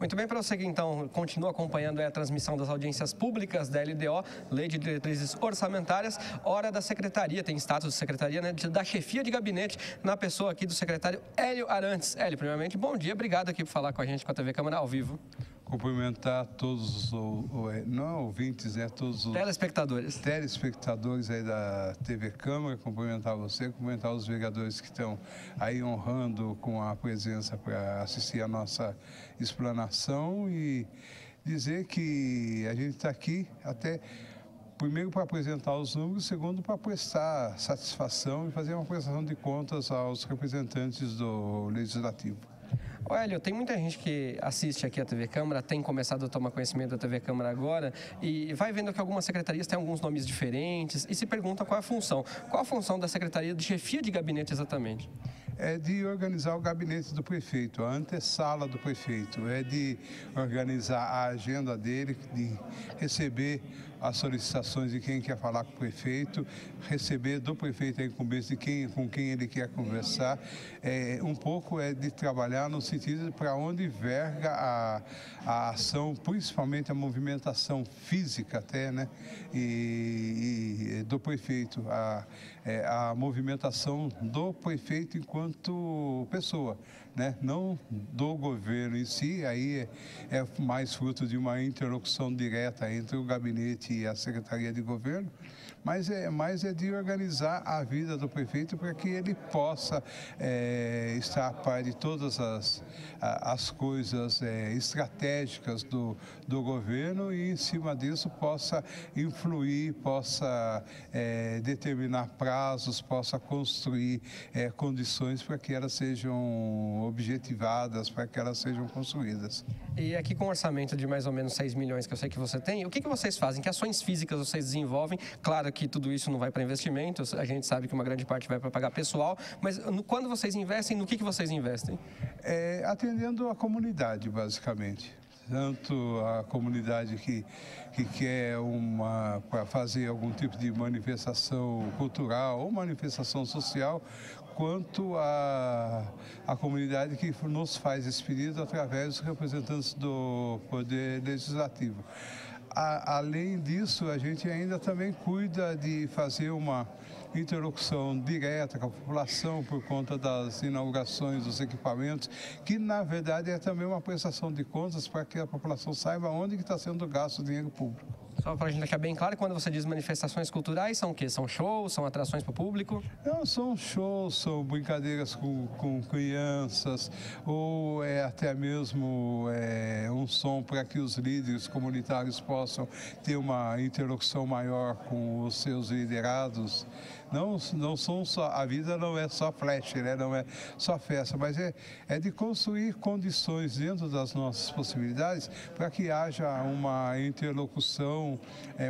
Muito bem, para você que então continua acompanhando a transmissão das audiências públicas da LDO, Lei de Diretrizes Orçamentárias, hora da secretaria, tem status de secretaria, né, da chefia de gabinete, na pessoa aqui do secretário Hélio Arantes. Hélio, primeiramente, bom dia, obrigado aqui por falar com a gente, com a TV Câmara ao vivo. Cumprimentar todos os, não ouvintes, todos os telespectadores aí da TV Câmara, cumprimentar você, cumprimentar os vereadores que estão aí honrando com a presença para assistir a nossa explanação e dizer que a gente está aqui até, primeiro, para apresentar os números, segundo, para prestar satisfação e fazer uma prestação de contas aos representantes do Legislativo. Hélio, tem muita gente que assiste aqui a TV Câmara, tem começado a tomar conhecimento da TV Câmara agora e vai vendo que algumas secretarias têm alguns nomes diferentes e se pergunta qual é a função. Qual a função da Secretaria de Chefia de Gabinete exatamente? É de organizar o gabinete do prefeito, a antessala do prefeito, é de organizar a agenda dele, de receber as solicitações de quem quer falar com o prefeito, receber do prefeito a incumbência com quem ele quer conversar. Um pouco é de trabalhar no sentido de para onde verga a ação, principalmente a movimentação física até, né, e do prefeito, a movimentação do prefeito enquanto pessoa, né? Não do governo em si, aí é mais fruto de uma interlocução direta entre o gabinete e a Secretaria de Governo, mas é de organizar a vida do prefeito para que ele possa estar a par de todas as coisas estratégicas do governo e, em cima disso, possa influir, possa determinar prazos, possa construir condições para que elas sejam objetivadas, para que elas sejam construídas. E aqui com um orçamento de mais ou menos 6 milhões que eu sei que você tem, o que vocês fazem? Que ações físicas vocês desenvolvem? Claro que tudo isso não vai para investimentos, a gente sabe que uma grande parte vai para pagar pessoal, mas quando vocês investem, no que vocês investem? Atendendo a comunidade, basicamente. Tanto a comunidade que quer para fazer algum tipo de manifestação cultural ou manifestação social, quanto a comunidade que nos faz esse pedido através dos representantes do Poder Legislativo. Além disso, a gente ainda também cuida de fazer uma interlocução direta com a população por conta das inaugurações dos equipamentos, que na verdade é também uma prestação de contas para que a população saiba onde está sendo gasto o dinheiro público. Só para a gente deixar bem claro, quando você diz manifestações culturais, são o quê? São shows, são atrações para o público? Não, são shows, são brincadeiras com crianças, ou até mesmo um som para que os líderes comunitários possam ter uma interlocução maior com os seus liderados. Não são só, a vida não é só flash, né? Não é só festa, mas é de construir condições dentro das nossas possibilidades para que haja uma interlocução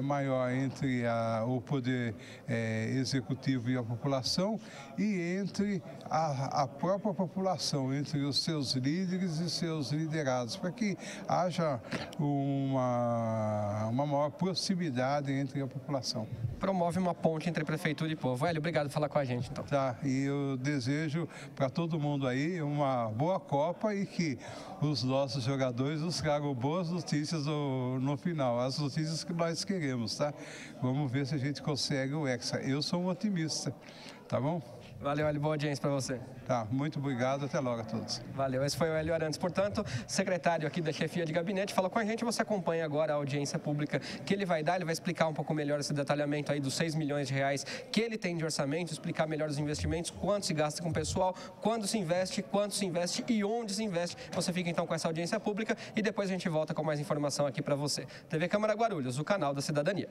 maior entre o poder executivo e a população e entre a própria população, entre os seus líderes e seus liderados, para que haja uma maior proximidade entre a população. Promove uma ponte entre prefeitura e povo. Hélio, obrigado por falar com a gente, então. Tá, e eu desejo para todo mundo aí uma boa Copa e que os nossos jogadores nos tragam boas notícias no final, as notícias que nós queremos, tá? Vamos ver se a gente consegue o Hexa. Eu sou um otimista, tá bom? Valeu, Hélio, boa audiência para você. Tá, muito obrigado, até logo a todos. Valeu, esse foi o Hélio Arantes, portanto, secretário aqui da chefia de gabinete, falou com a gente, você acompanha agora a audiência pública que ele vai dar, ele vai explicar um pouco melhor esse detalhamento aí dos 6 milhões de reais que ele tem de orçamento, explicar melhor os investimentos, quanto se gasta com o pessoal, quando se investe, quanto se investe e onde se investe. Você fica então com essa audiência pública e depois a gente volta com mais informação aqui para você. TV Câmara Guarulhos, o canal da cidadania.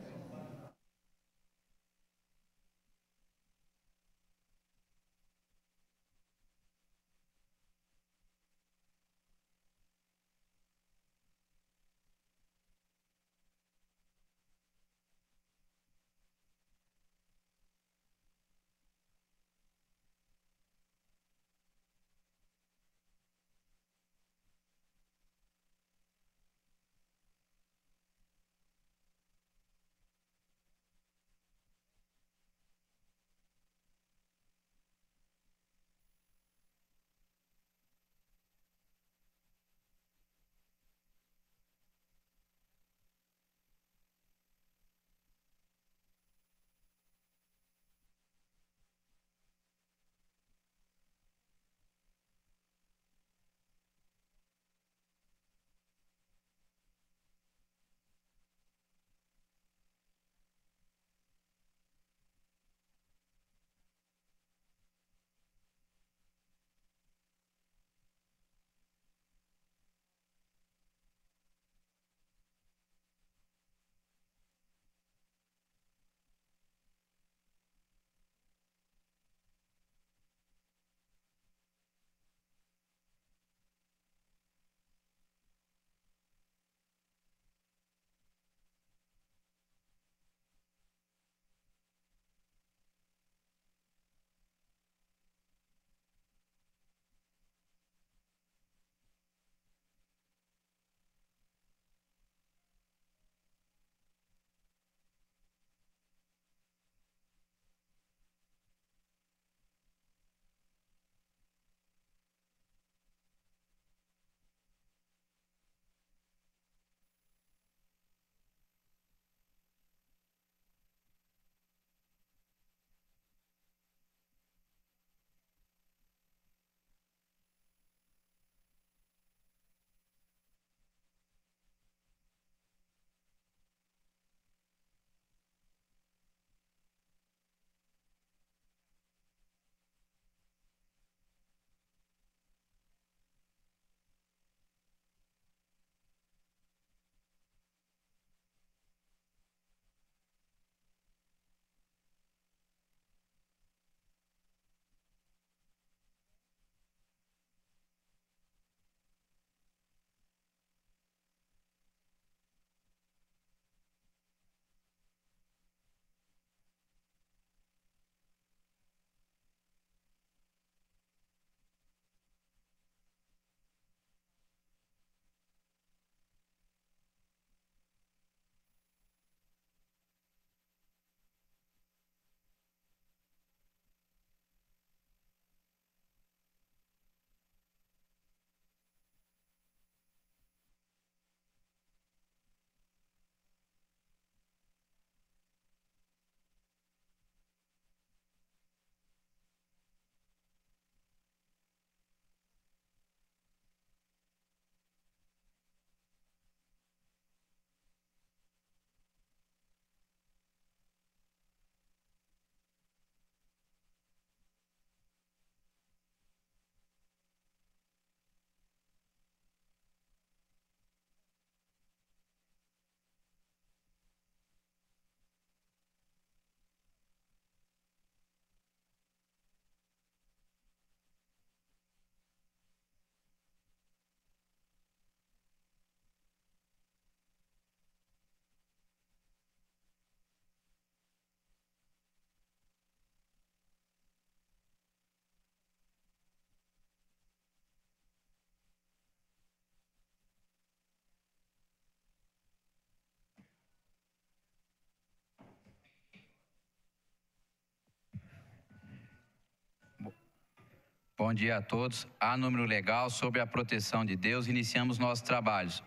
Bom dia a todos. Há número legal sobre a proteção de Deus. Iniciamos nossos trabalhos.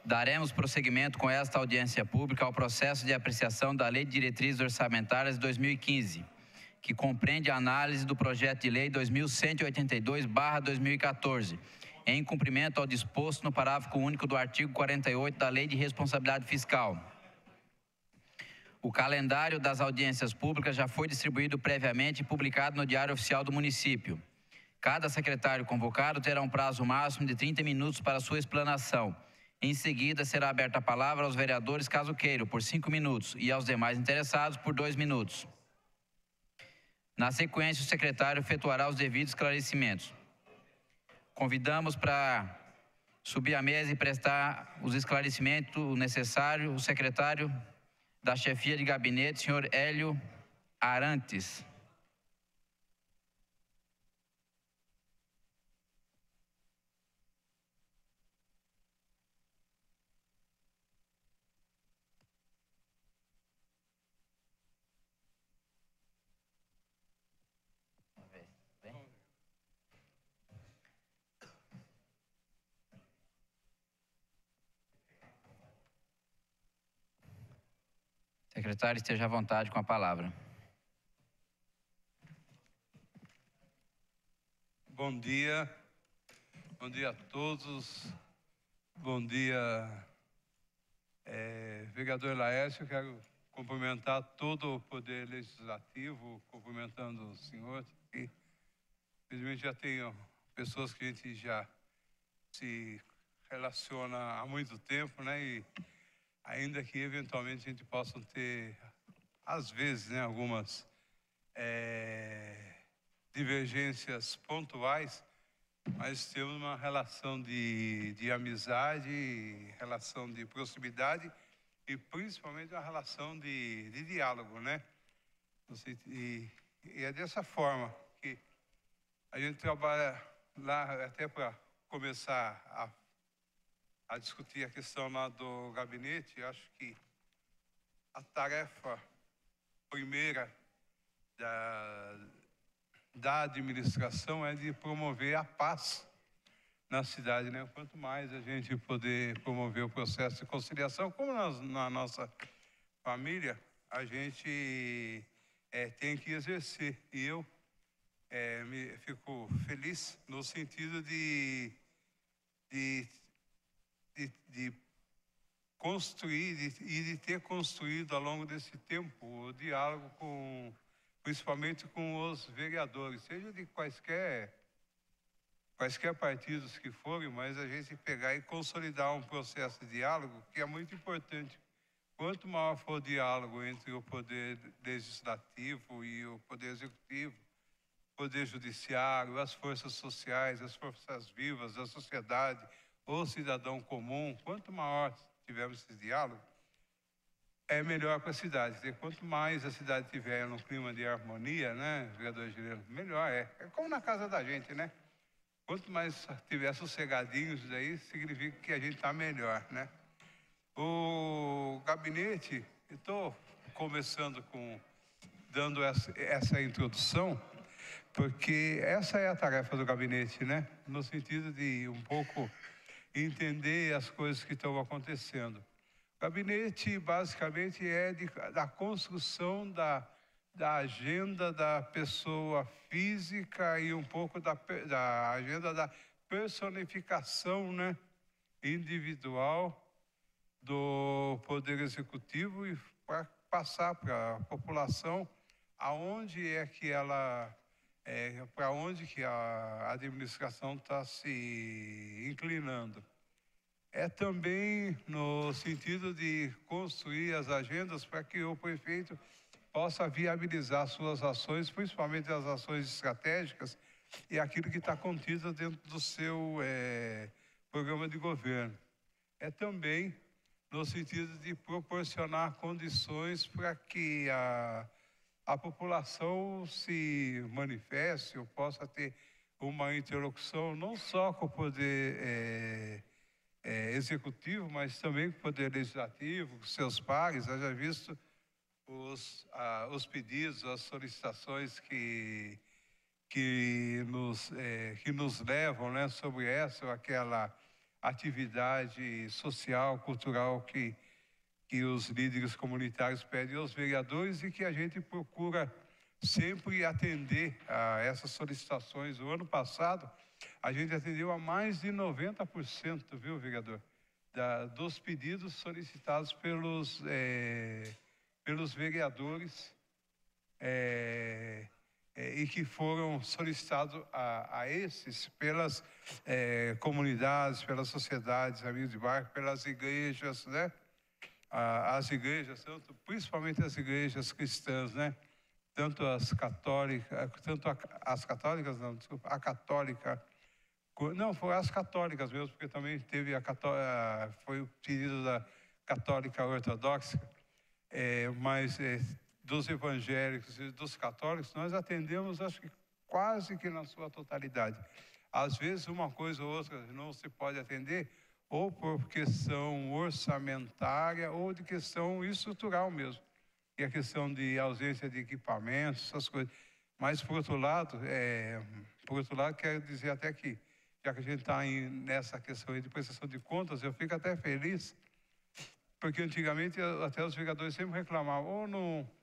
Daremos prosseguimento com esta audiência pública ao processo de apreciação da Lei de Diretrizes Orçamentárias de 2015, que compreende a análise do projeto de lei 2182/2014, em cumprimento ao disposto no parágrafo único do artigo 48 da Lei de Responsabilidade Fiscal. O calendário das audiências públicas já foi distribuído previamente e publicado no Diário Oficial do Município. Cada secretário convocado terá um prazo máximo de 30 minutos para sua explanação. Em seguida, será aberta a palavra aos vereadores, caso queiram, por 5 minutos, e aos demais interessados, por 2 minutos. Na sequência, o secretário efetuará os devidos esclarecimentos. Convidamos para subir à mesa e prestar os esclarecimentos necessários o secretário da chefia de gabinete, senhor Hélio Arantes. Secretário, esteja à vontade com a palavra. Bom dia a todos. Bom dia, vereador Laércio. Quero cumprimentar todo o Poder Legislativo, cumprimentando o senhor. Infelizmente já tenho pessoas que a gente já se relaciona há muito tempo, né? E ainda que eventualmente a gente possa ter, às vezes, né, algumas divergências pontuais, mas temos uma relação de amizade, relação de proximidade e principalmente uma relação de diálogo, né? E é dessa forma que a gente trabalha lá, até para começar a discutir a questão lá do gabinete. Acho que a tarefa primeira da administração é de promover a paz na cidade, né? Quanto mais a gente poder promover o processo de conciliação, como na nossa família, a gente tem que exercer. E eu fico feliz no sentido de construir e de ter construído ao longo desse tempo o diálogo principalmente com os vereadores, seja de quaisquer partidos que forem, mas a gente pegar e consolidar um processo de diálogo que é muito importante. Quanto maior for o diálogo entre o Poder Legislativo e o Poder Executivo, o Poder Judiciário, as forças sociais, as forças vivas, a sociedade, o cidadão comum, quanto maior tivermos esse diálogo, é melhor para a cidade. E quanto mais a cidade tiver num clima de harmonia, né, vereador Gireno, melhor é. É como na casa da gente, né? Quanto mais tiver sossegadinhos daí, significa que a gente está melhor, né? O gabinete, estou começando dando essa introdução, porque essa é a tarefa do gabinete, né? No sentido de um pouco entender as coisas que estão acontecendo. O gabinete, basicamente, é da construção da agenda da pessoa física e um pouco da agenda da personificação, né, individual do Poder Executivo e para passar para a população aonde é que para onde que a administração está se inclinando. É também no sentido de construir as agendas para que o prefeito possa viabilizar suas ações, principalmente as ações estratégicas e aquilo que está contido dentro do seu programa de governo. É também no sentido de proporcionar condições para que a população se manifeste ou possa ter uma interlocução não só com o Poder Executivo, mas também com o Poder Legislativo, com seus pares. Haja visto os pedidos, as solicitações que que nos levam, né, sobre essa ou aquela atividade social, cultural que os líderes comunitários pedem aos vereadores e que a gente procura sempre atender a essas solicitações. O ano passado, a gente atendeu a mais de 90%, viu, vereador, dos pedidos solicitados pelos vereadores e que foram solicitados a esses pelas comunidades, pelas sociedades, amigos de bairro, pelas igrejas, né? As igrejas, principalmente as igrejas cristãs, né? Tanto as católicas, a católica, não, foram as católicas mesmo, porque também teve foi o pedido da católica ortodoxa, mas dos evangélicos e dos católicos, nós atendemos, acho que quase que na sua totalidade. Às vezes, uma coisa ou outra não se pode atender, ou por questão orçamentária, ou de questão estrutural mesmo, que é a questão de ausência de equipamentos, essas coisas. Mas, por outro lado, quero dizer até que, já que a gente está nessa questão de prestação de contas, eu fico até feliz, porque antigamente até os vereadores sempre reclamavam,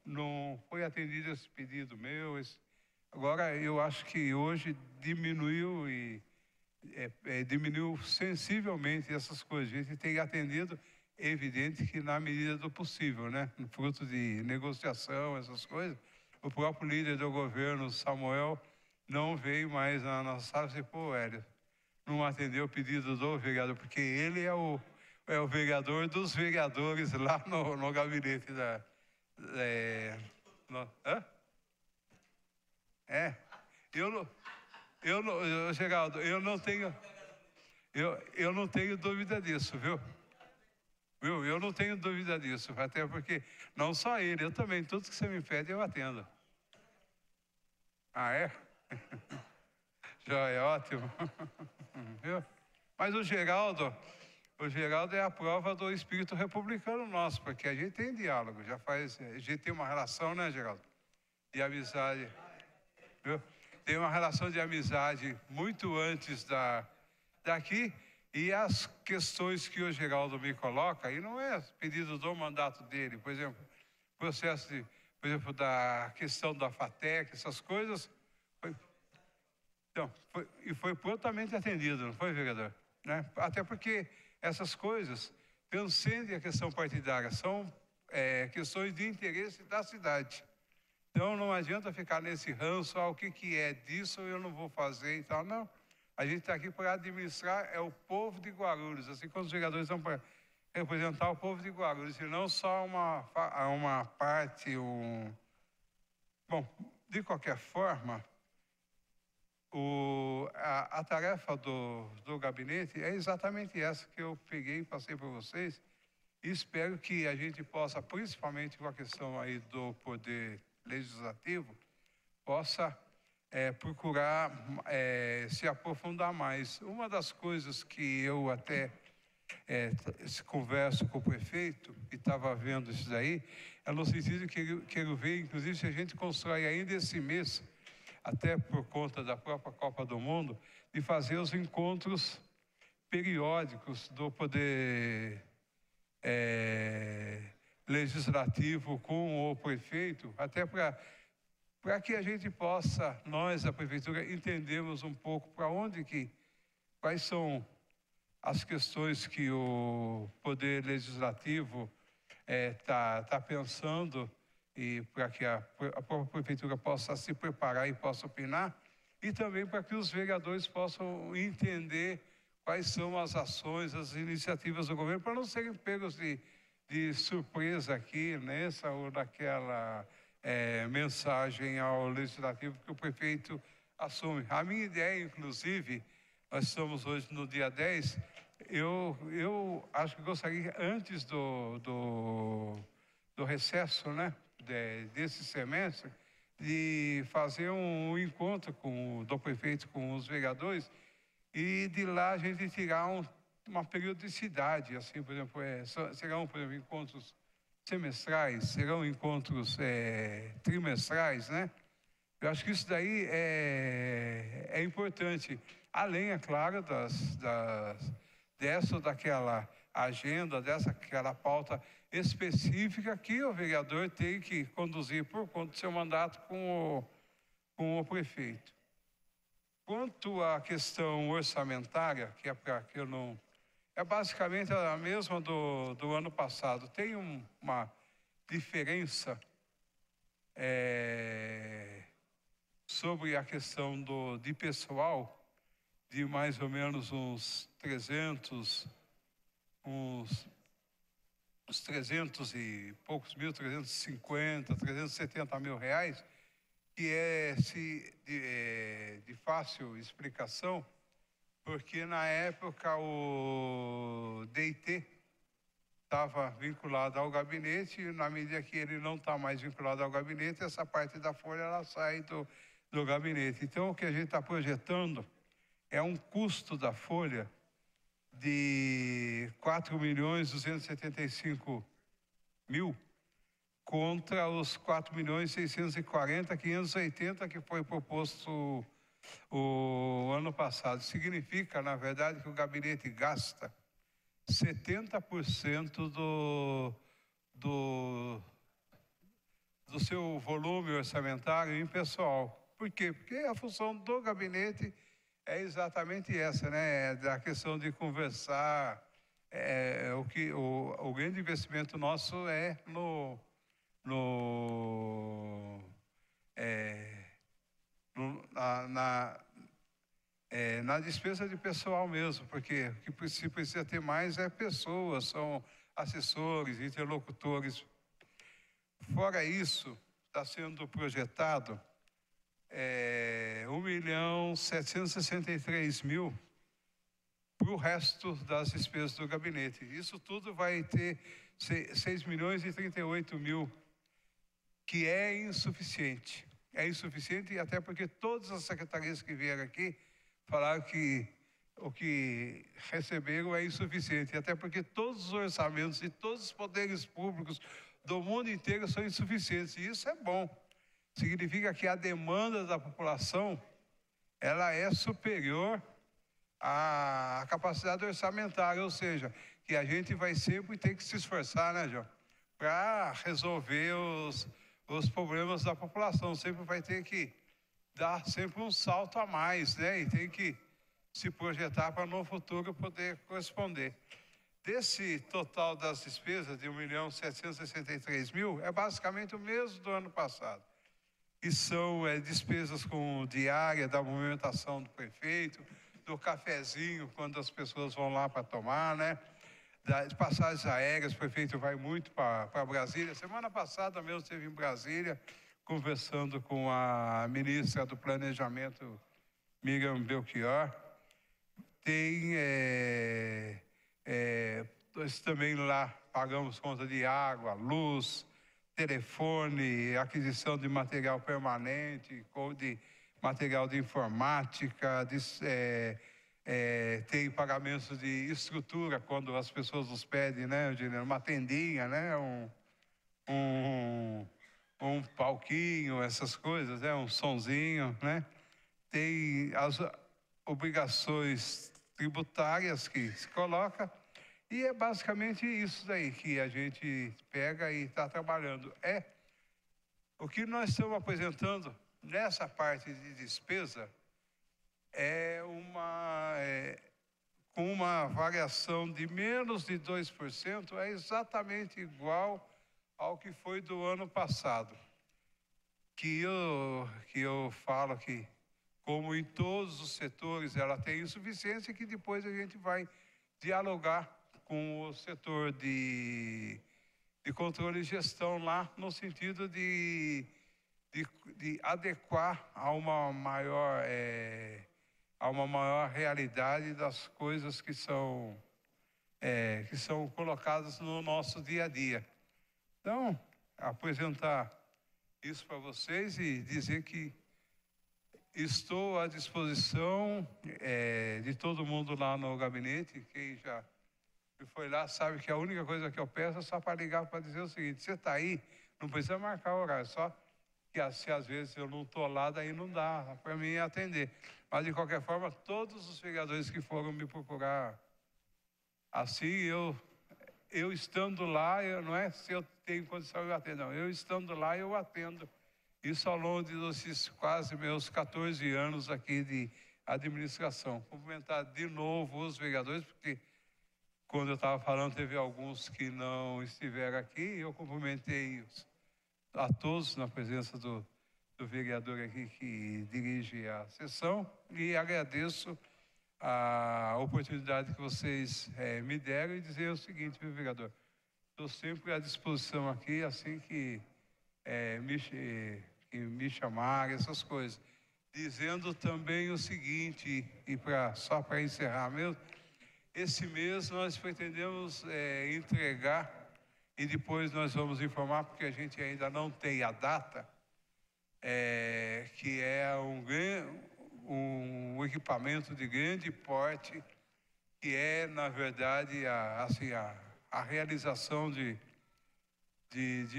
não foi atendido esse pedido meu. Agora, eu acho que hoje diminuiu diminuiu sensivelmente essas coisas. A gente tem atendido, é evidente que na medida do possível, né? No fruto de negociação, essas coisas. O próprio líder do governo, Samuel, não veio mais na nossa sala e disse, pô, Hélio, não atendeu o pedido do vereador, porque ele é o vereador dos vereadores lá no gabinete da... Geraldo, eu não tenho dúvida disso, viu? Eu não tenho dúvida disso, até porque não só ele, eu também, tudo que você me pede eu atendo. Ah, é? Já é ótimo. Viu? Mas o Geraldo é a prova do espírito republicano nosso, porque a gente tem diálogo, a gente tem uma relação, né, Geraldo? De amizade, viu? Tem uma relação de amizade muito antes daqui, e as questões que o Geraldo me coloca, e não é pedido do mandato dele, por exemplo, processo da questão da FATEC, essas coisas, foi prontamente atendido, não foi, vereador? Né? Até porque essas coisas transcendem a questão partidária, são questões de interesse da cidade. Então, não adianta ficar nesse ranço, o que é disso eu não vou fazer e tal. Não, a gente está aqui para administrar o povo de Guarulhos, assim como os vereadores estão para representar o povo de Guarulhos, e não só uma parte, Bom, de qualquer forma, a tarefa do gabinete é exatamente essa que eu peguei e passei para vocês, e espero que a gente possa, principalmente com a questão aí do poder legislativo, possa procurar se aprofundar mais. Uma das coisas que eu até converso com o prefeito, que estava vendo isso daí, é no sentido que quero ver, inclusive, se a gente constrói ainda esse mês, até por conta da própria Copa do Mundo, de fazer os encontros periódicos do poder legislativo com o prefeito, até para que a gente possa, nós, a prefeitura, entendermos um pouco quais são as questões que o poder legislativo tá pensando, e para que a própria prefeitura possa se preparar e possa opinar, e também para que os vereadores possam entender quais são as ações, as iniciativas do governo, para não serem pegos de surpresa aqui, nessa ou naquela mensagem ao legislativo que o prefeito assume. A minha ideia, inclusive, nós estamos hoje no dia 10, eu acho que gostaria, antes do recesso, né, desse semestre, de fazer um encontro do prefeito com os vereadores, e de lá a gente tirar uma periodicidade, assim, por exemplo, serão, por exemplo, encontros semestrais, serão encontros trimestrais, né? Eu acho que isso daí é importante, além, é claro, dessa ou daquela agenda, aquela pauta específica que o vereador tem que conduzir por conta do seu mandato com o prefeito. Quanto à questão orçamentária, que é para que eu não... É basicamente a mesma do ano passado. Tem uma diferença sobre a questão de pessoal, de mais ou menos uns 300 e poucos mil, 350, 370 mil reais, que é de fácil explicação, porque na época o DIT estava vinculado ao gabinete, e na medida que ele não está mais vinculado ao gabinete, essa parte da folha ela sai do gabinete. Então, o que a gente está projetando é um custo da folha de 4.275.000 contra os 4.640.580 que foi proposto o ano passado. Significa, na verdade, que o gabinete gasta 70% do seu volume orçamentário em pessoal. Por quê? Porque a função do gabinete é exatamente essa, né? Da questão de conversar. O grande investimento nosso é na despesa de pessoal mesmo, porque o que se precisa ter mais é pessoas, são assessores, interlocutores. Fora isso, está sendo projetado 1.763.000 para o resto das despesas do gabinete. Isso tudo vai ter 6.038.000, que é insuficiente. É insuficiente, e até porque todas as secretarias que vieram aqui falaram que o que receberam é insuficiente, até porque todos os orçamentos de todos os poderes públicos do mundo inteiro são insuficientes, e isso é bom. Significa que a demanda da população, ela é superior à capacidade orçamentária, ou seja, que a gente vai sempre ter que se esforçar, né, João, para resolver os problemas da população. Sempre vai ter que dar sempre um salto a mais, né? E tem que se projetar para no futuro poder corresponder. Desse total das despesas de 1.763.000, é basicamente o mesmo do ano passado. Que são despesas com diária da movimentação do prefeito, do cafezinho quando as pessoas vão lá para tomar, né? Das passagens aéreas, o prefeito vai muito para Brasília. Semana passada mesmo esteve em Brasília, conversando com a ministra do Planejamento, Miriam Belchior. Tem, nós também lá pagamos conta de água, luz, telefone, aquisição de material permanente, de material de informática, tem pagamentos de estrutura quando as pessoas nos pedem, né, uma tendinha, né, um palquinho, essas coisas, né, um sonzinho, né. Tem as obrigações tributárias que se coloca, e é basicamente isso daí que a gente pega e está trabalhando. O que nós estamos apresentando nessa parte de despesa com uma variação de menos de 2%, é exatamente igual ao que foi do ano passado. Que eu falo que, como em todos os setores ela tem insuficiência, que depois a gente vai dialogar com o setor de controle e gestão lá, no sentido de adequar a uma maior realidade das coisas que são colocadas no nosso dia a dia. Então, apresentar isso para vocês e dizer que estou à disposição de todo mundo lá no gabinete. Quem já foi lá sabe que a única coisa que eu peço é só para ligar para dizer o seguinte: você está aí, não precisa marcar o horário, só que se às vezes eu não estou lá, daí não dá para mim atender. Mas, de qualquer forma, todos os vereadores que foram me procurar, assim, eu estando lá, não é se eu tenho condição eu atendo, não. Eu estando lá, eu atendo. Isso ao longo desses quase meus 14 anos aqui de administração. Cumprimentar de novo os vereadores, porque quando eu estava falando, teve alguns que não estiveram aqui, eu cumprimentei a todos na presença do vereador aqui que dirige a sessão e agradeço a oportunidade que vocês me deram e dizer o seguinte, viu, vereador? Estou sempre à disposição aqui, assim que me chamarem, essas coisas. Dizendo também o seguinte, e só para encerrar mesmo, esse mês nós pretendemos entregar, e depois nós vamos informar, porque a gente ainda não tem a data, que é um equipamento de grande porte, que é, na verdade, a realização de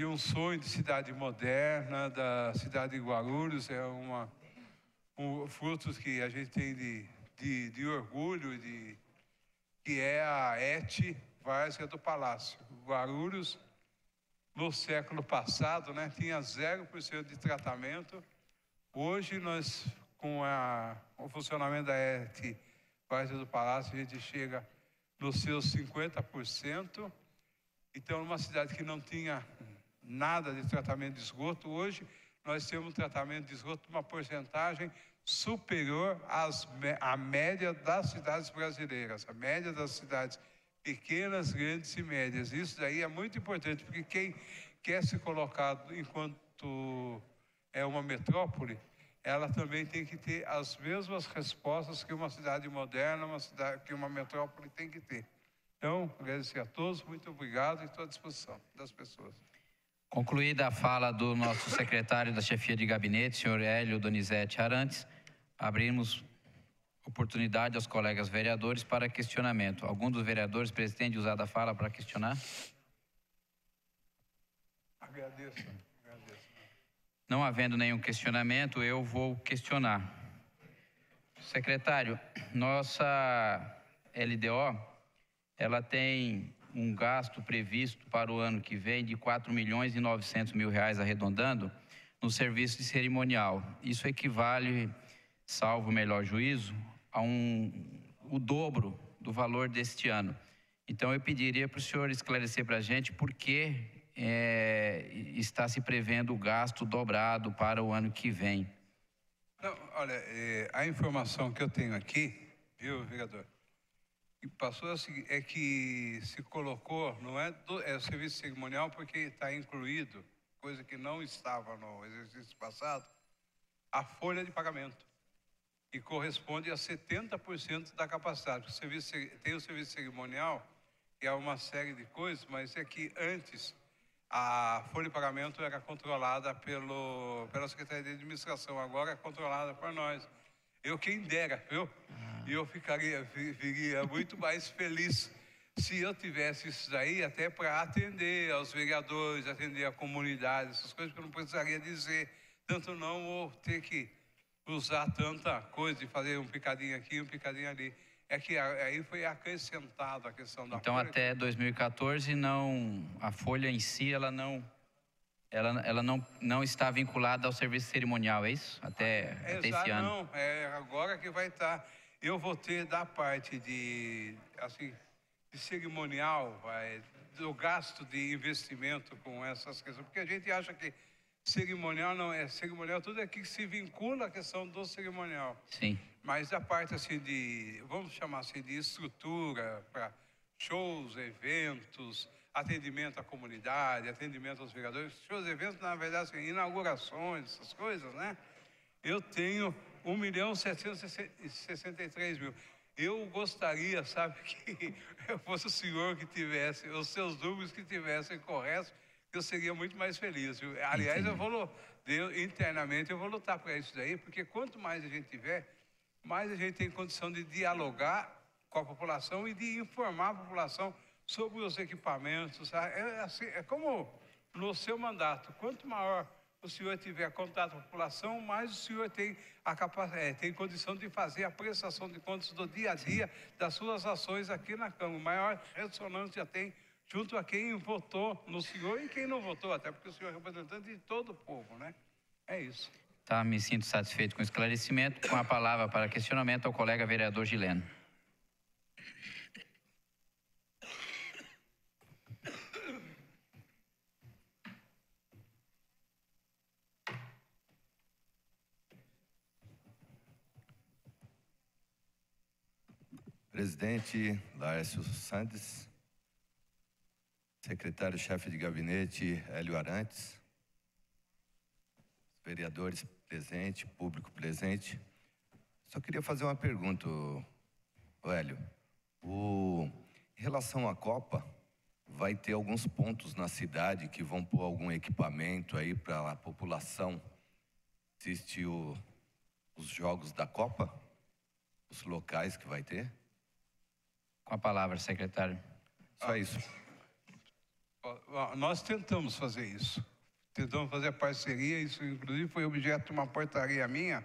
um sonho de cidade moderna, da cidade de Guarulhos, frutos que a gente tem de orgulho, que é a ET Várzea do Palácio. Guarulhos, no século passado, né, tinha 0% de tratamento. Hoje, nós, com o funcionamento da ET Várzea do Palácio, a gente chega nos seus 50%. Então, numa cidade que não tinha nada de tratamento de esgoto, hoje nós temos um tratamento de esgoto uma porcentagem superior à média das cidades brasileiras, a média das cidades pequenas, grandes e médias. Isso daí é muito importante, porque quem quer se colocar enquanto é uma metrópole, ela também tem que ter as mesmas respostas que uma cidade moderna, que uma metrópole tem que ter. Então, agradecer a todos, muito obrigado e estou à disposição das pessoas. Concluída a fala do nosso secretário da chefia de gabinete, senhor Hélio Donizete Arantes, abrimos oportunidade aos colegas vereadores para questionamento. Algum dos vereadores pretende usar da fala para questionar? Agradeço. Não havendo nenhum questionamento, eu vou questionar. Secretário, nossa LDO, ela tem um gasto previsto para o ano que vem de R$4.900.000 arredondando no serviço de cerimonial. Isso equivale, salvo o melhor juízo, a o dobro do valor deste ano. Então, eu pediria para o senhor esclarecer para a gente por que está se prevendo o gasto dobrado para o ano que vem. Não, olha, a informação que eu tenho aqui, viu, vereador, que passou é que se colocou, não é o serviço cerimonial porque está incluído, coisa que não estava no exercício passado, a folha de pagamento, que corresponde a 70% da capacidade. Tem o serviço cerimonial, que é uma série de coisas, mas é que antes a folha de pagamento era controlada pela Secretaria de Administração, agora é controlada por nós. Eu quem dera, viu? E eu ficaria muito mais feliz se eu tivesse isso daí, até para atender aos vereadores, atender a comunidade, essas coisas que eu não precisaria dizer. Tanto não vou ter que usar tanta coisa, de fazer um picadinho aqui, um picadinho ali. É que aí foi acrescentado a questão da então, folha. até 2014, a folha em si, ela não está vinculada ao serviço cerimonial, é isso? Até esse ano? Não, é agora que vai estar. Eu vou ter da parte de cerimonial, do gasto de investimento com essas questões, porque a gente acha que cerimonial não é cerimonial, tudo aqui que se vincula à questão do cerimonial. Sim. Mas a parte assim vamos chamar assim, de estrutura para shows, eventos, atendimento à comunidade, atendimento aos vereadores, shows, eventos, na verdade, assim, inaugurações, essas coisas, né? Eu tenho 1.763.000. Eu gostaria, sabe, que fosse o senhor que tivesse, os seus números que tivessem corretos, eu seria muito mais feliz, viu? Aliás, internamente eu vou lutar para isso daí, porque quanto mais a gente tiver, mais a gente tem condição de dialogar com a população e de informar a população sobre os equipamentos. É como no seu mandato, quanto maior o senhor tiver contato com a população, mais o senhor tem tem condição de fazer a prestação de contas do dia a dia das suas ações aqui na Câmara. Maior ressonância tem junto a quem votou no senhor e quem não votou, até porque o senhor é representante de todo o povo, né? É isso. Tá, me sinto satisfeito com o esclarecimento. Com a palavra para questionamento ao colega vereador Gileno. Presidente Laércio Sandes, secretário-chefe de gabinete Hélio Arantes, vereadores presentes, público presente. Só queria fazer uma pergunta, Hélio. Em relação à Copa, vai ter alguns pontos na cidade que vão pôr algum equipamento aí para a população assistir os jogos da Copa? Os locais que vai ter? Com a palavra, secretário. Só isso. Nós tentamos fazer isso. Tentamos fazer a parceria, isso inclusive foi objeto de uma portaria minha,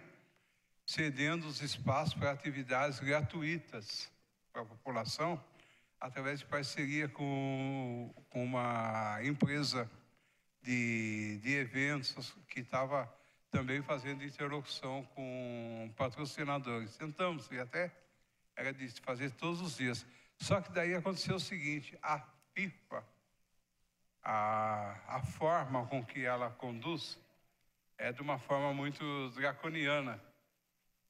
cedendo os espaços para atividades gratuitas para a população, através de parceria com uma empresa de eventos que estava também fazendo interlocução com patrocinadores. Tentamos, e até era de fazer todos os dias. Só que daí aconteceu o seguinte, a FIFA, a forma com que ela conduz é de uma forma muito draconiana.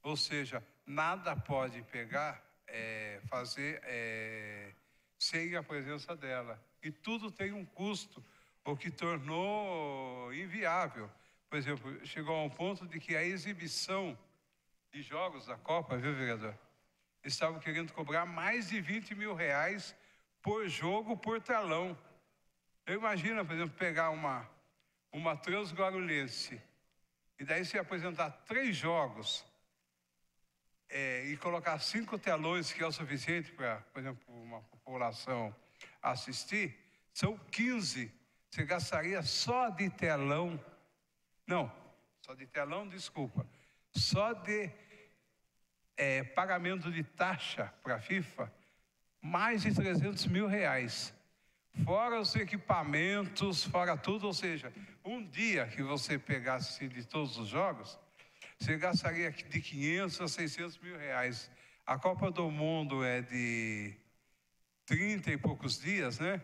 Ou seja, nada pode pegar, fazer sem a presença dela. E tudo tem um custo, o que tornou inviável. Por exemplo, chegou a um ponto de que a exibição de jogos da Copa, viu, vereador? Estavam querendo cobrar mais de 20 mil reais por jogo, por telão. Eu imagino, por exemplo, pegar uma Transguarulhense e daí se apresentar 3 jogos e colocar 5 telões, que é o suficiente para, por exemplo, uma população assistir, são 15. Você gastaria só de telão, só de pagamento de taxa para a FIFA, mais de 300 mil reais. Fora os equipamentos, fora tudo, ou seja, um dia que você pegasse de todos os jogos, você gastaria de 500 a 600 mil reais. A Copa do Mundo é de 30 e poucos dias, né?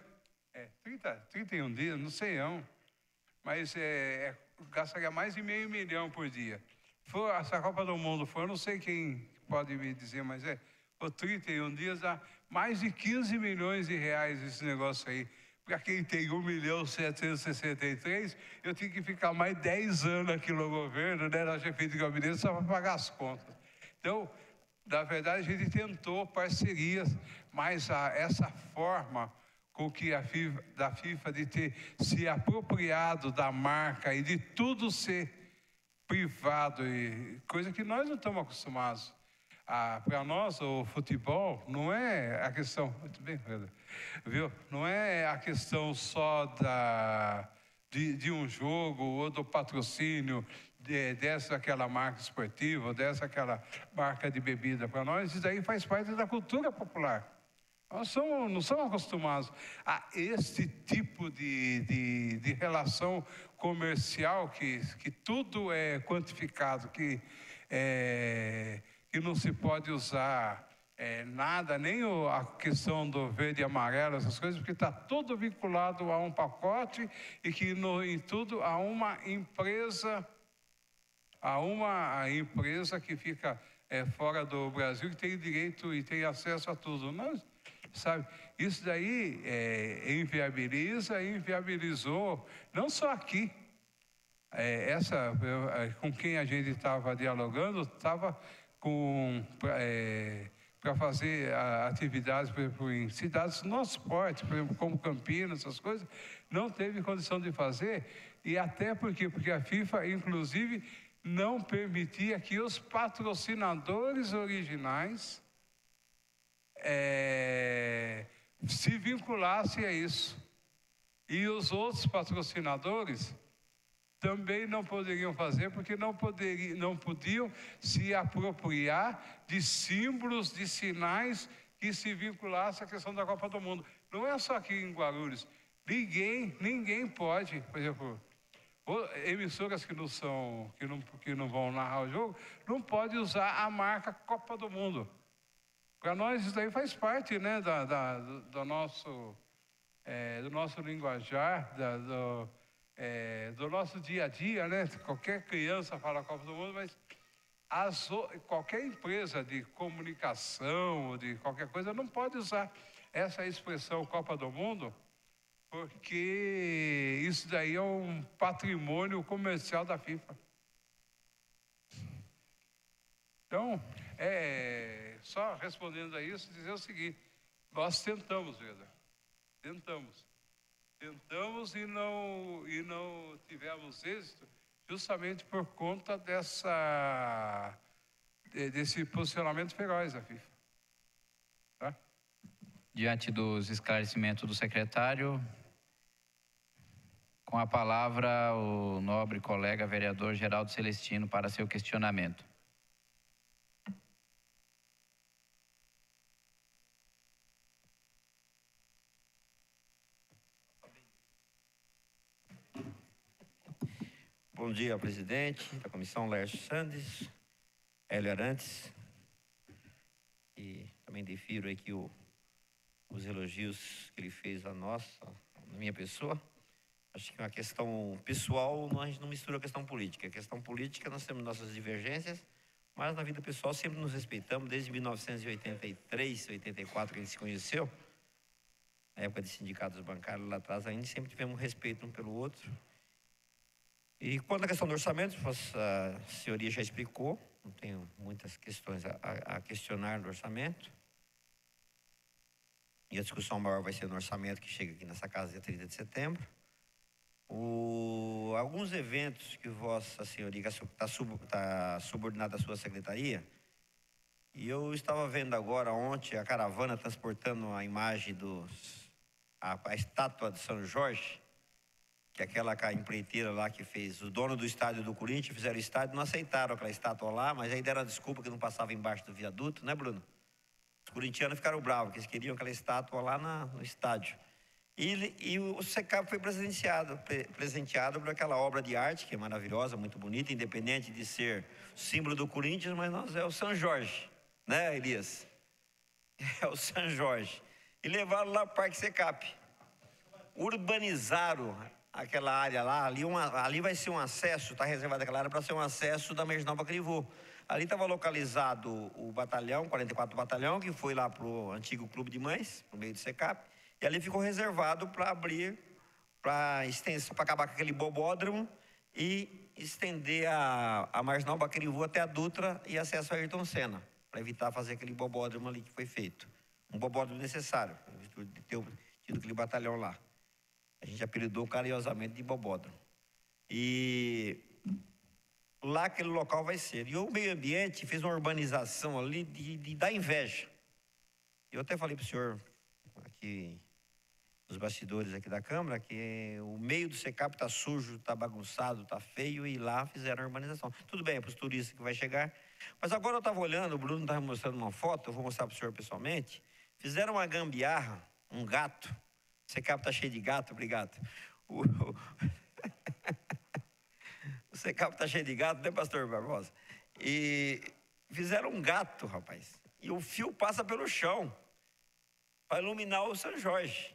31 dias, não sei não. Mas gastaria mais de meio milhão por dia. Se a Copa do Mundo for, eu não sei quem pode me dizer, mas por 31 dias dá mais de 15 milhões de reais esse negócio aí. Para quem tem 1.763.000, eu tinha que ficar mais 10 anos aqui no governo, né, na chefia de gabinete, só para pagar as contas. Então, na verdade, a gente tentou parcerias, mas essa forma com que da FIFA de ter se apropriado da marca e de tudo ser privado, coisa que nós não estamos acostumados. Para nós, o futebol não é a questão, muito bem, viu? Não é a questão só de um jogo ou do patrocínio dessa aquela marca esportiva, dessa aquela marca de bebida. Para nós, isso daí faz parte da cultura popular. Nós não somos acostumados a este tipo de relação comercial que tudo é quantificado, que não se pode usar nada, nem a questão do verde e amarelo, essas coisas, porque está tudo vinculado a um pacote e que em tudo há uma empresa que fica fora do Brasil, que tem direito e tem acesso a tudo. Nós, sabe, isso daí inviabilizou, não só aqui. Com quem a gente estava dialogando, estava para fazer atividades, por exemplo, em cidades do nosso porte, por exemplo, como Campinas, essas coisas, não teve condição de fazer, e até porque a FIFA, inclusive, não permitia que os patrocinadores originais se vinculassem a isso. E os outros patrocinadores também não poderiam fazer, porque não podiam se apropriar de símbolos, de sinais que se vinculassem à questão da Copa do Mundo. Não é só aqui em Guarulhos. Ninguém pode, por exemplo, emissoras que não vão narrar o jogo, não pode usar a marca Copa do Mundo. Para nós isso daí faz parte, né, do nosso linguajar, do nosso dia a dia, né? Qualquer criança fala Copa do Mundo, mas qualquer empresa de comunicação ou de qualquer coisa não pode usar essa expressão Copa do Mundo, porque isso daí é um patrimônio comercial da FIFA. Então, só respondendo a isso, dizer o seguinte: nós tentamos, Veda, tentamos e não tivemos êxito, justamente por conta desse posicionamento feroz da FIFA. Tá? Diante dos esclarecimentos do secretário, com a palavra o nobre colega vereador Geraldo Celestino para seu questionamento. Bom dia, presidente da comissão, Lércio Sandes, Hélio Arantes. E também defiro aqui os elogios que ele fez a minha pessoa. Acho que é uma questão pessoal, a gente não mistura a questão política. A questão política, nós temos nossas divergências, mas na vida pessoal sempre nos respeitamos, desde 1983, 84 que a gente se conheceu, na época de sindicatos bancários lá atrás, a gente sempre tivemos respeito um pelo outro. E quanto à questão do orçamento, a senhoria já explicou, não tenho muitas questões a questionar do orçamento. E a discussão maior vai ser no orçamento que chega aqui nessa casa dia 30 de setembro. Alguns eventos que Vossa Senhoria está subordinado à sua secretaria, e eu estava vendo agora ontem a caravana transportando a imagem a estátua de São Jorge, que aquela empreiteira lá que fez, o dono do estádio do Corinthians, fizeram o estádio, não aceitaram aquela estátua lá, mas aí deram a desculpa que não passava embaixo do viaduto, né, Bruno? Os corintianos ficaram bravos, porque eles queriam aquela estátua lá no estádio. E o SECAP foi presenteado por aquela obra de arte, que é maravilhosa, muito bonita, independente de ser símbolo do Corinthians, mas nós é o São Jorge, né, Elias? É o São Jorge. E levaram lá para o Parque SECAP. Urbanizaram aquela área lá, ali vai ser um acesso, está reservado aquela área para ser um acesso da Marginal Bacarivu. Ali estava localizado o batalhão, 44 Batalhão, que foi lá para o antigo Clube de Mães, no meio do SECAP, e ali ficou reservado para abrir, para acabar com aquele bobódromo e estender a Marginal Bacarivu até a Dutra e acesso a Ayrton Senna, para evitar fazer aquele bobódromo ali que foi feito. Um bobódromo necessário, de ter tido aquele batalhão lá. A gente apelidou carinhosamente de bobódromo. E lá aquele local vai ser. E o meio ambiente fez uma urbanização ali de dar inveja. Eu até falei para o senhor aqui, nos bastidores aqui da Câmara, que o meio do SECAP está sujo, está bagunçado, está feio, e lá fizeram a urbanização. Tudo bem, é para os turistas que vai chegar. Mas agora eu estava olhando, o Bruno estava mostrando uma foto, eu vou mostrar para o senhor pessoalmente. Fizeram uma gambiarra, um gato. O SECAP está cheio de gato, obrigado. O SECAP está cheio de gato, né, pastor Barbosa? E fizeram um gato, rapaz. E o fio passa pelo chão para iluminar o São Jorge.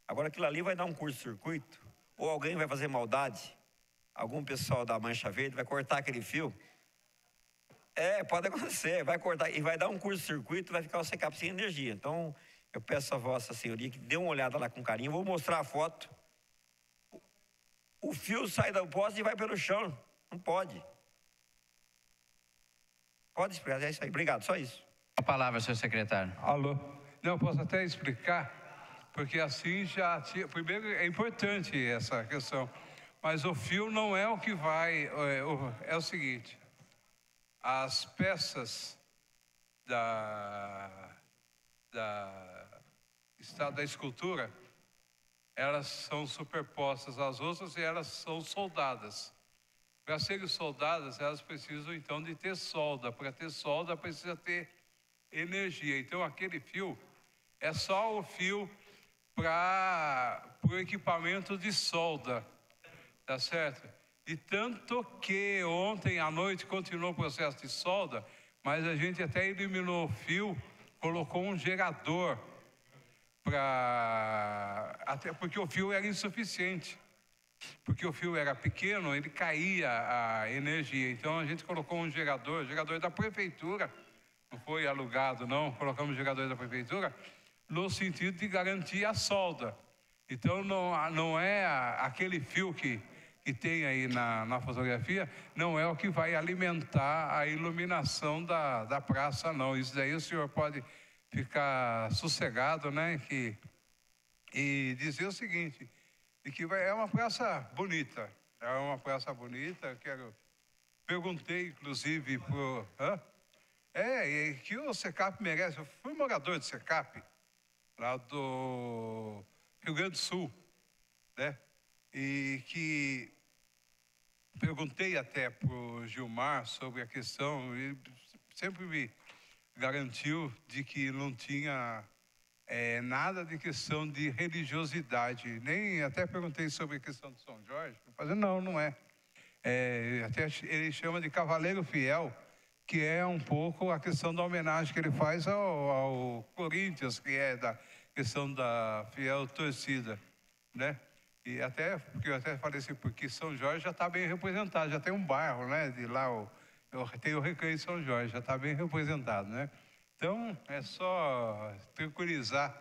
Agora aquilo ali vai dar um curto-circuito, ou alguém vai fazer maldade, algum pessoal da Mancha Verde vai cortar aquele fio. Pode acontecer, vai cortar e vai dar um curto-circuito, vai ficar o SECAP sem energia. Então, eu peço a Vossa Senhoria que dê uma olhada lá com carinho. Vou mostrar a foto. O fio sai do poste e vai pelo chão. Não pode. Pode explicar, é isso aí. Obrigado, só isso. A palavra, senhor secretário. Alô? Não, eu posso até explicar, porque assim já tinha... Primeiro, é importante essa questão, mas o fio não é o que vai... É o seguinte, as peças da escultura, elas são superpostas às outras e elas são soldadas. Para serem soldadas, elas precisam, então, de ter solda. Para ter solda, precisa ter energia. Então, aquele fio é só o fio para o equipamento de solda, tá certo? E tanto que ontem à noite continuou o processo de solda, mas a gente até eliminou o fio, colocou um gerador, até porque o fio era insuficiente. Porque o fio era pequeno, ele caía a energia. Então a gente colocou um gerador da prefeitura, não foi alugado não, colocamos gerador da prefeitura, no sentido de garantir a solda. Então não é aquele fio que tem aí na fotografia, não é o que vai alimentar a iluminação da praça não. Isso daí o senhor pode ficar sossegado, né? E dizer o seguinte, e que é uma praça bonita, perguntei inclusive que o Secap merece. Eu fui morador de Secap, lá do Rio Grande do Sul, né? E que perguntei até para o Gilmar sobre a questão, ele sempre me garantiu de que não tinha nada de questão de religiosidade, nem até perguntei sobre a questão de São Jorge, não é. Até ele chama de cavaleiro fiel, que é um pouco a questão da homenagem que ele faz ao Corinthians, que é da questão da fiel torcida, né? E até, porque eu até falei assim, porque São Jorge já está bem representado, já tem um bairro, né? De lá, tem o Recreio de São Jorge, já está bem representado, né? Então, é só tranquilizar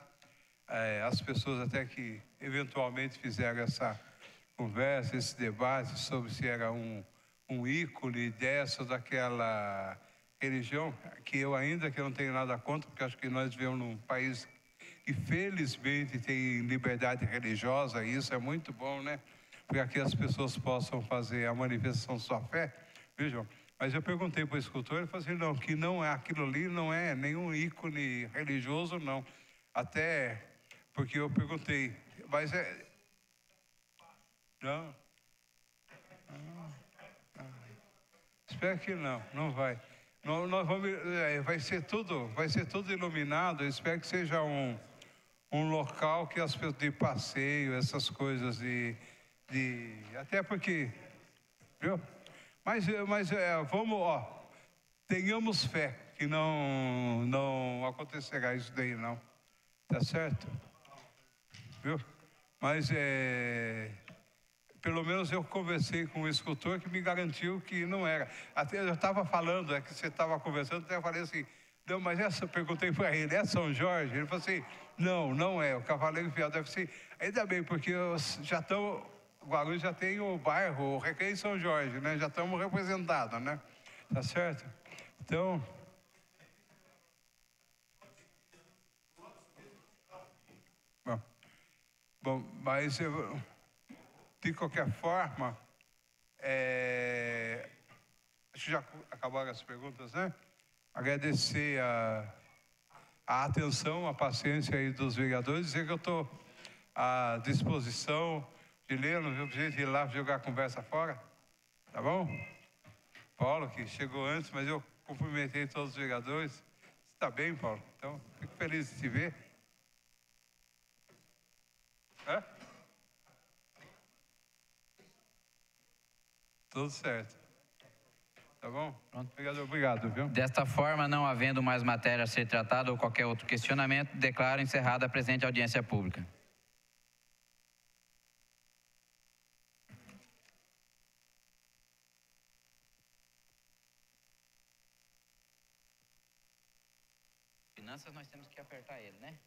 as pessoas até que eventualmente fizeram essa conversa, esse debate sobre se era um ícone dessa ou daquela religião, que eu não tenho nada contra, porque acho que nós vivemos num país que felizmente tem liberdade religiosa, e isso é muito bom, né? Para que as pessoas possam fazer a manifestação de sua fé, vejam. Mas eu perguntei para o escultor, ele falou assim, não, que não é aquilo ali, não é nenhum ícone religioso, não. Até porque eu perguntei, mas não. Espero que não vai. Nós vamos, vai ser tudo iluminado. Eu espero que seja um local que as pessoas de passeio, essas coisas até porque, viu? Mas vamos, tenhamos fé que não acontecerá isso daí, não. Tá certo? Viu? Mas pelo menos eu conversei com o escultor que me garantiu que não era. Até eu estava falando, que você estava conversando, até eu falei assim, não, mas eu perguntei para ele, é São Jorge? Ele falou assim, não é, o Cavaleiro Fiel deve ser. Ainda bem, porque Guarulhos já tem o bairro, o Recreio São Jorge, né? Já estamos representados, né? Tá certo? Então... Bom, mas de qualquer forma, acho que já acabaram as perguntas, né? Agradecer a atenção, a paciência aí dos vereadores, dizer que eu estou à disposição de ler, não viu jeito de ir lá jogar a conversa fora, tá bom? Paulo, que chegou antes, mas eu cumprimentei todos os vereadores. Está bem, Paulo? Então, fico feliz de te ver. Tudo certo. Tá bom? Pronto. Obrigado, viu? Desta forma, não havendo mais matéria a ser tratada ou qualquer outro questionamento, declaro encerrada a presente audiência pública. Finanças nós temos que apertar ele, né?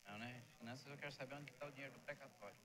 Não, né? Finanças eu quero saber onde está o dinheiro do precatório.